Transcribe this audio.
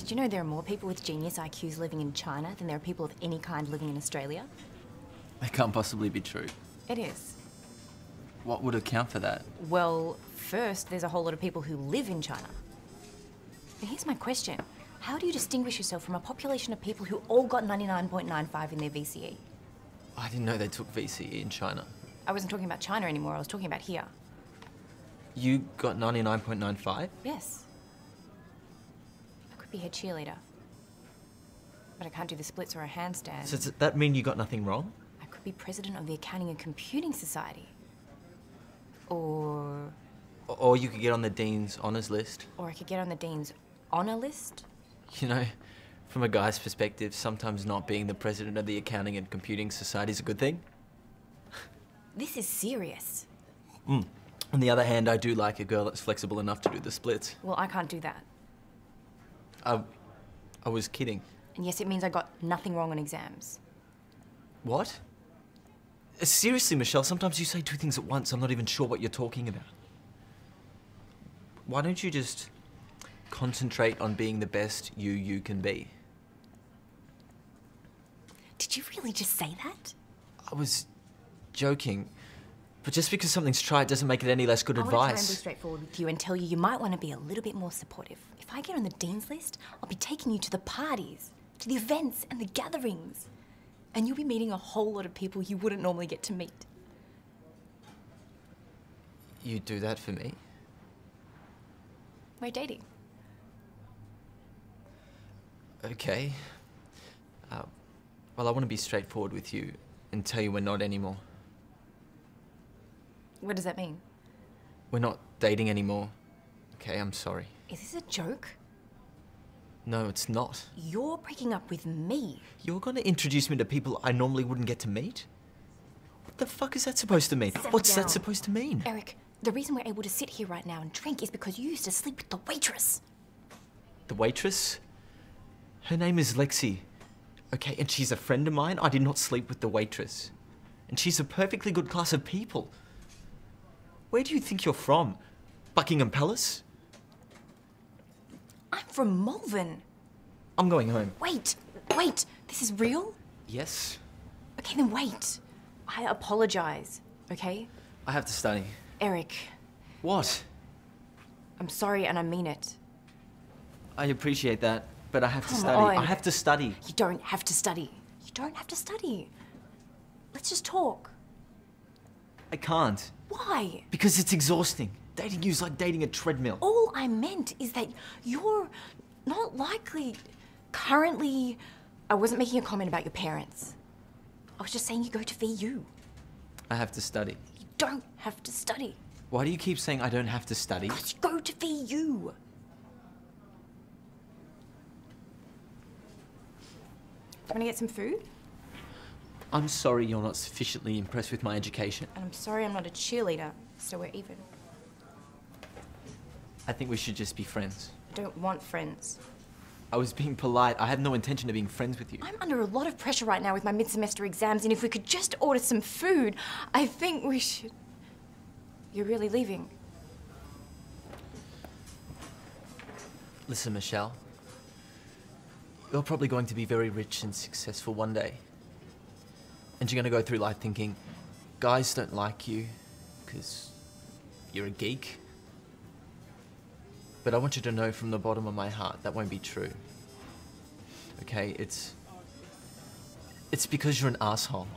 Did you know there are more people with genius IQs living in China than there are people of any kind living in Australia? That can't possibly be true. It is. What would account for that? Well, first, there's a whole lot of people who live in China. But here's my question. How do you distinguish yourself from a population of people who all got 99.95 in their VCE? I didn't know they took VCE in China. I wasn't talking about China anymore, I was talking about here. You got 99.95? Yes. I could be head cheerleader. But I can't do the splits or a handstand. So does that mean you got nothing wrong? I could be president of the Accounting and Computing Society. Or you could get on the Dean's Honours list. Or I could get on the Dean's Honour list. You know, from a guy's perspective, sometimes not being the president of the Accounting and Computing Society is a good thing. This is serious. On the other hand, I do like a girl that's flexible enough to do the splits. Well, I can't do that. I was kidding. And yes, it means I got nothing wrong on exams. What? Seriously, Michelle, sometimes you say two things at once. I'm not even sure what you're talking about. Why don't you just concentrate on being the best you can be? Did you really just say that? I was joking. But just because something's tried doesn't make it any less good advice. I want to try and be straightforward with you and tell you might want to be a little bit more supportive. If I get on the Dean's list, I'll be taking you to the parties, to the events and the gatherings. And you'll be meeting a whole lot of people you wouldn't normally get to meet. You do that for me? We're dating. Okay. Well, I want to be straightforward with you and tell you we're not anymore. What does that mean? We're not dating anymore. Okay, I'm sorry. Is this a joke? No, it's not. You're breaking up with me. You're gonna introduce me to people I normally wouldn't get to meet? What the fuck is that supposed to mean? What's that supposed to mean? Eric, the reason we're able to sit here right now and drink is because you used to sleep with the waitress. The waitress? Her name is Lexi. Okay, and she's a friend of mine. I did not sleep with the waitress. And she's a perfectly good class of people. Where do you think you're from? Buckingham Palace? I'm from Malvern. I'm going home. Wait, this is real? Yes. Okay, then wait. I apologize, okay? I have to study. Eric. What? I'm sorry and I mean it. I appreciate that, but I have to Come study. on. I have to study. You don't have to study. You don't have to study. Let's just talk. I can't. Why? Because it's exhausting. Dating you's like dating a treadmill. All I meant is that you're not likely currently... I wasn't making a comment about your parents. I was just saying you go to VU. I have to study. You don't have to study. Why do you keep saying I don't have to study? Because you go to VU. Want to get some food? I'm sorry you're not sufficiently impressed with my education. And I'm sorry I'm not a cheerleader, so we're even. I think we should just be friends. I don't want friends. I was being polite. I have no intention of being friends with you. I'm under a lot of pressure right now with my mid-semester exams, and if we could just order some food, I think we should... You're really leaving? Listen, Michelle. You're probably going to be very rich and successful one day. And you're going to go through life thinking, guys don't like you because you're a geek. But I want you to know from the bottom of my heart that won't be true. Okay, it's because you're an asshole.